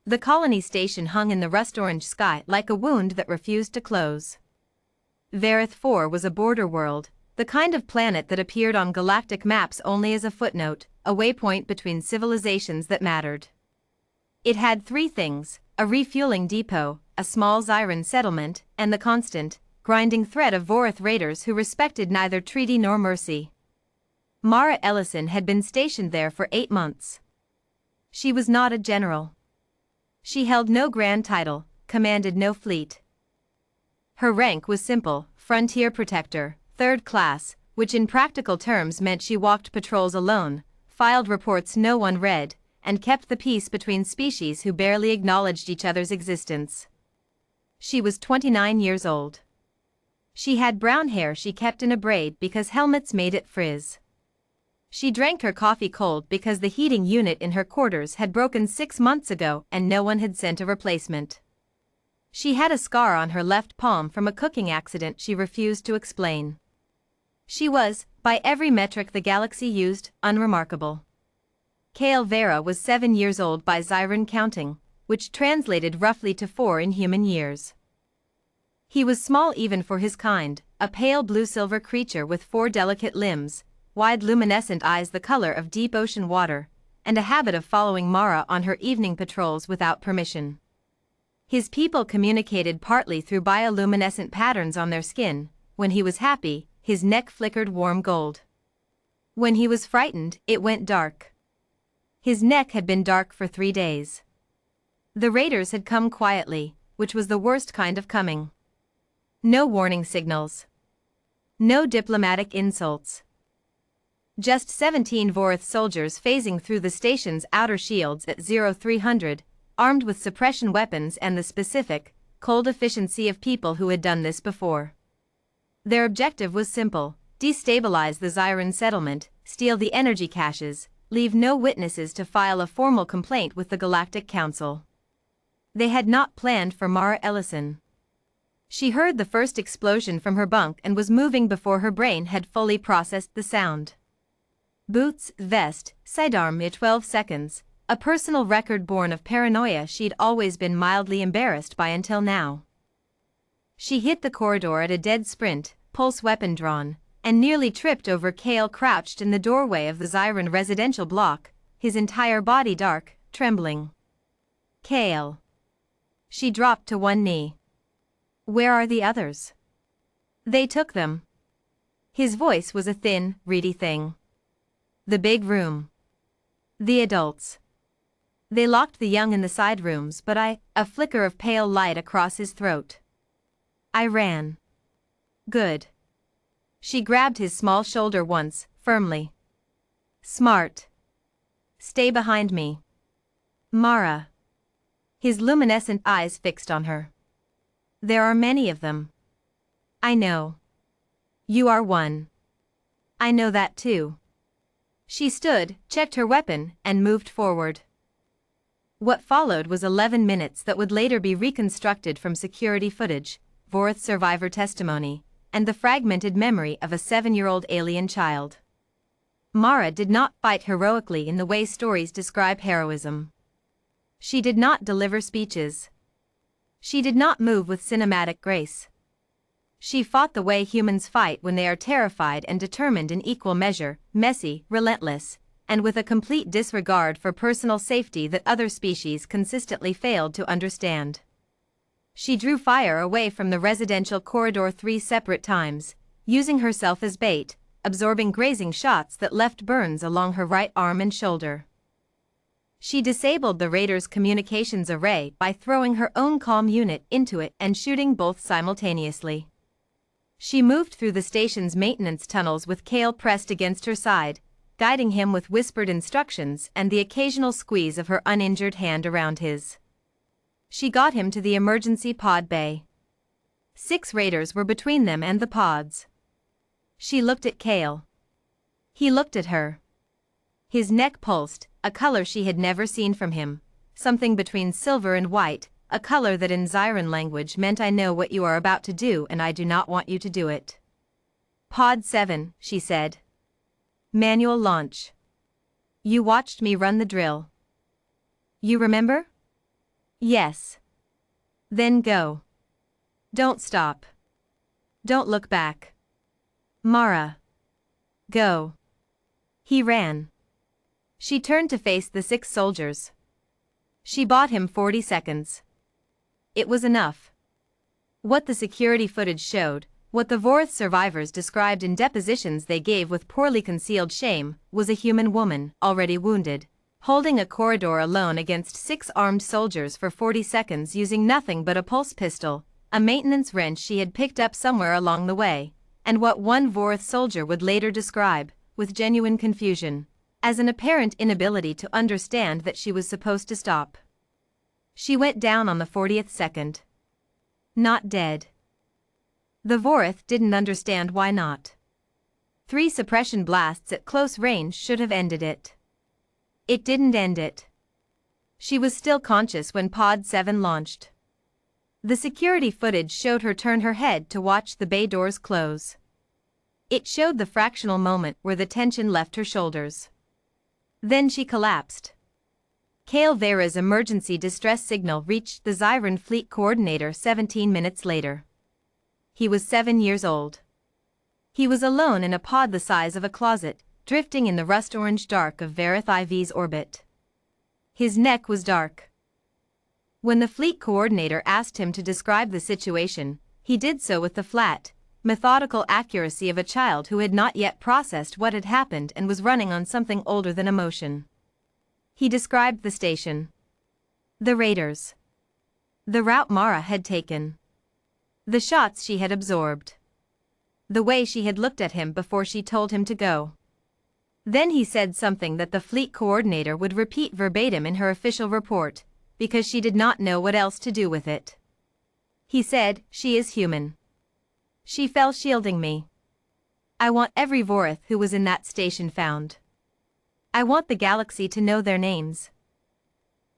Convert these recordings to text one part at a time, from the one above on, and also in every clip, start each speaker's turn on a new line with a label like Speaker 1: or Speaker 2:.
Speaker 1: The colony station hung in the rust-orange sky like a wound that refused to close. Varith 4 was a border world, the kind of planet that appeared on galactic maps only as a footnote, a waypoint between civilizations that mattered. It had three things: a refueling depot, a small Zyran settlement, and the constant, grinding threat of Vorith raiders who respected neither treaty nor mercy. Mara Ellison had been stationed there for 8 months. She was not a general. She held no grand title, commanded no fleet. Her rank was simple: frontier protector, 3rd class, which in practical terms meant she walked patrols alone, filed reports no one read, and kept the peace between species who barely acknowledged each other's existence. She was 29 years old. She had brown hair she kept in a braid because helmets made it frizz. She drank her coffee cold because the heating unit in her quarters had broken 6 months ago and no one had sent a replacement. She had a scar on her left palm from a cooking accident she refused to explain. She was, by every metric the galaxy used, unremarkable. Kale Vera was 7 years old by Zyran counting, which translated roughly to 4 in human years. He was small even for his kind, a pale blue-silver creature with 4 delicate limbs, wide luminescent eyes the color of deep ocean water, and a habit of following Mara on her evening patrols without permission. His people communicated partly through bioluminescent patterns on their skin. When he was happy, his neck flickered warm gold. When he was frightened, it went dark. His neck had been dark for 3 days. The raiders had come quietly, which was the worst kind of coming. No warning signals. No diplomatic insults. Just 17 Vorith soldiers phasing through the station's outer shields at 0300, armed with suppression weapons and the specific, cold efficiency of people who had done this before. Their objective was simple: destabilize the Zyran settlement, steal the energy caches, leave no witnesses to file a formal complaint with the Galactic Council. They had not planned for Mara Ellison. She heard the first explosion from her bunk and was moving before her brain had fully processed the sound. Boots, vest, sidearm, 12 seconds, a personal record born of paranoia she'd always been mildly embarrassed by until now. She hit the corridor at a dead sprint, pulse weapon drawn, and nearly tripped over Kale crouched in the doorway of the Zyran residential block, his entire body dark, trembling. Kale. She dropped to one knee. Where are the others? They took them. His voice was a thin, reedy thing. The big room. The adults. They locked the young in the side rooms, but a flicker of pale light across his throat. I ran. Good. She grabbed his small shoulder once, firmly. Smart. Stay behind me. Mara. His luminescent eyes fixed on her. There are many of them. I know. You are one. I know that too. She stood, checked her weapon, and moved forward. What followed was 11 minutes that would later be reconstructed from security footage, Vorith survivor testimony, and the fragmented memory of a 7-year-old alien child. Mara did not fight heroically in the way stories describe heroism. She did not deliver speeches. She did not move with cinematic grace. She fought the way humans fight when they are terrified and determined in equal measure, messy, relentless, and with a complete disregard for personal safety that other species consistently failed to understand. She drew fire away from the residential corridor 3 separate times, using herself as bait, absorbing grazing shots that left burns along her right arm and shoulder. She disabled the raiders' communications array by throwing her own comm unit into it and shooting both simultaneously. She moved through the station's maintenance tunnels with Kale pressed against her side, guiding him with whispered instructions and the occasional squeeze of her uninjured hand around his. She got him to the emergency pod bay. 6 raiders were between them and the pods. She looked at Kale. He looked at her. His neck pulsed, a color she had never seen from him, something between silver and white, a color that in Zyran language meant I know what you are about to do and I do not want you to do it. Pod 7, she said. Manual launch. You watched me run the drill. You remember? Yes. Then go. Don't stop. Don't look back. Mara. Go. He ran. She turned to face the 6 soldiers. She bought him 40 seconds. It was enough. What the security footage showed, what the Vorth survivors described in depositions they gave with poorly concealed shame, was a human woman, already wounded, holding a corridor alone against 6 armed soldiers for 40 seconds using nothing but a pulse pistol, a maintenance wrench she had picked up somewhere along the way, and what one Vorth soldier would later describe, with genuine confusion, as an apparent inability to understand that she was supposed to stop. She went down on the 40th second. Not dead. The Vorth didn't understand why not. 3 suppression blasts at close range should have ended it. It didn't end it. She was still conscious when Pod 7 launched. The security footage showed her turn her head to watch the bay doors close. It showed the fractional moment where the tension left her shoulders. Then she collapsed. Kale Vera's emergency distress signal reached the Zyran fleet coordinator 17 minutes later. He was 7 years old. He was alone in a pod the size of a closet, drifting in the rust-orange dark of Vareth IV's orbit. His neck was dark. When the fleet coordinator asked him to describe the situation, he did so with the flat, methodical accuracy of a child who had not yet processed what had happened and was running on something older than emotion. He described the station. The raiders. The route Mara had taken. The shots she had absorbed. The way she had looked at him before she told him to go. Then he said something that the fleet coordinator would repeat verbatim in her official report, because she did not know what else to do with it. He said, "She is human. She fell shielding me. I want every Vorth who was in that station found. I want the galaxy to know their names.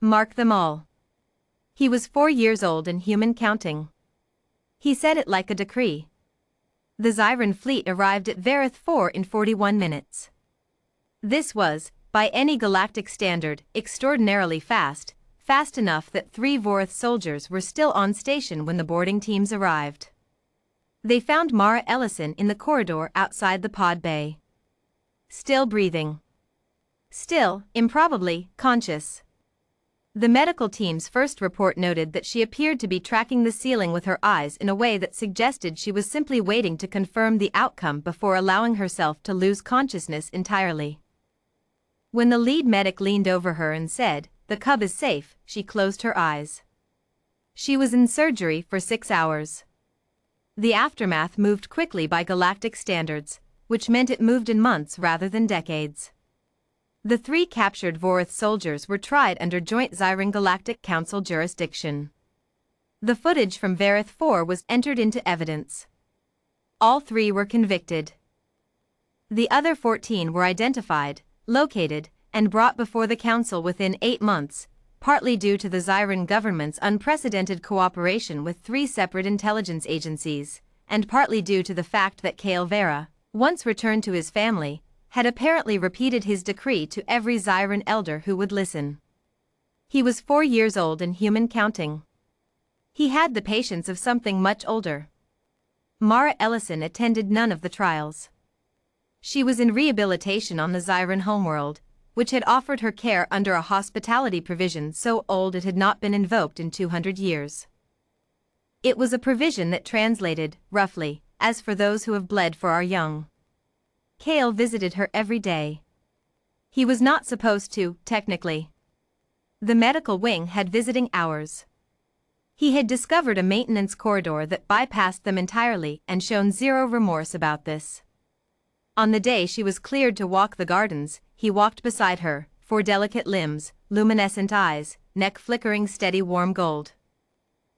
Speaker 1: Mark them all." He was 4 years old and human counting. He said it like a decree. The Zyran fleet arrived at Vareth 4 in 41 minutes. This was, by any galactic standard, extraordinarily fast, fast enough that 3 Vorth soldiers were still on station when the boarding teams arrived. They found Mara Ellison in the corridor outside the pod bay. Still breathing. Still, improbably, conscious. The medical team's first report noted that she appeared to be tracking the ceiling with her eyes in a way that suggested she was simply waiting to confirm the outcome before allowing herself to lose consciousness entirely. When the lead medic leaned over her and said, "The cub is safe," she closed her eyes. She was in surgery for 6 hours. The aftermath moved quickly by galactic standards, which meant it moved in months rather than decades. The 3 captured Vorth soldiers were tried under Joint Zyran Galactic Council jurisdiction. The footage from Vareth 4 was entered into evidence. All 3 were convicted. The other 14 were identified, located, and brought before the Council within 8 months, partly due to the Zyran government's unprecedented cooperation with 3 separate intelligence agencies, and partly due to the fact that Kale Vera, once returned to his family, had apparently repeated his decree to every Zyran elder who would listen. He was 4 years old and human counting. He had the patience of something much older. Mara Ellison attended none of the trials. She was in rehabilitation on the Zyran homeworld, which had offered her care under a hospitality provision so old it had not been invoked in 200 years. It was a provision that translated, roughly, as for those who have bled for our young. Kale visited her every day. He was not supposed to, technically. The medical wing had visiting hours. He had discovered a maintenance corridor that bypassed them entirely and shown zero remorse about this. On the day she was cleared to walk the gardens, he walked beside her, 4 delicate limbs, luminescent eyes, neck flickering steady warm gold.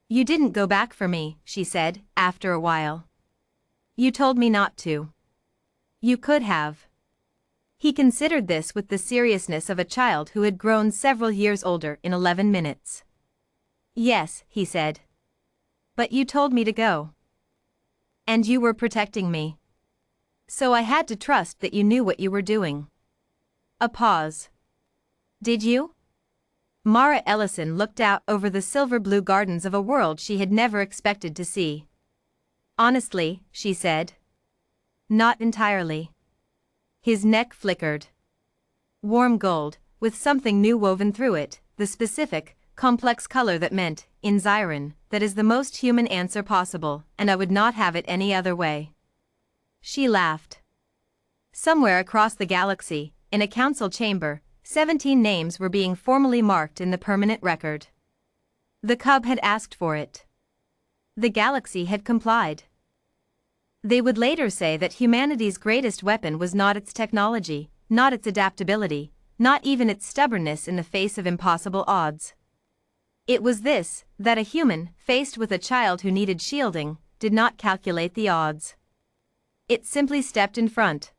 Speaker 1: "You didn't go back for me," she said, after a while. "You told me not to. You could have." He considered this with the seriousness of a child who had grown several years older in 11 minutes. "Yes," he said. "But you told me to go. And you were protecting me. So I had to trust that you knew what you were doing." A pause. "Did you?" Mara Ellison looked out over the silver-blue gardens of a world she had never expected to see. Honestly, she said. Not entirely. His neck flickered. Warm gold, with something new woven through it, the specific, complex color that meant, in Zyron, that is the most human answer possible, and I would not have it any other way. She laughed. Somewhere across the galaxy, in a council chamber, 17 names were being formally marked in the permanent record. The cub had asked for it. The galaxy had complied. They would later say that humanity's greatest weapon was not its technology, not its adaptability, not even its stubbornness in the face of impossible odds. It was this, that a human, faced with a child who needed shielding, did not calculate the odds. It simply stepped in front.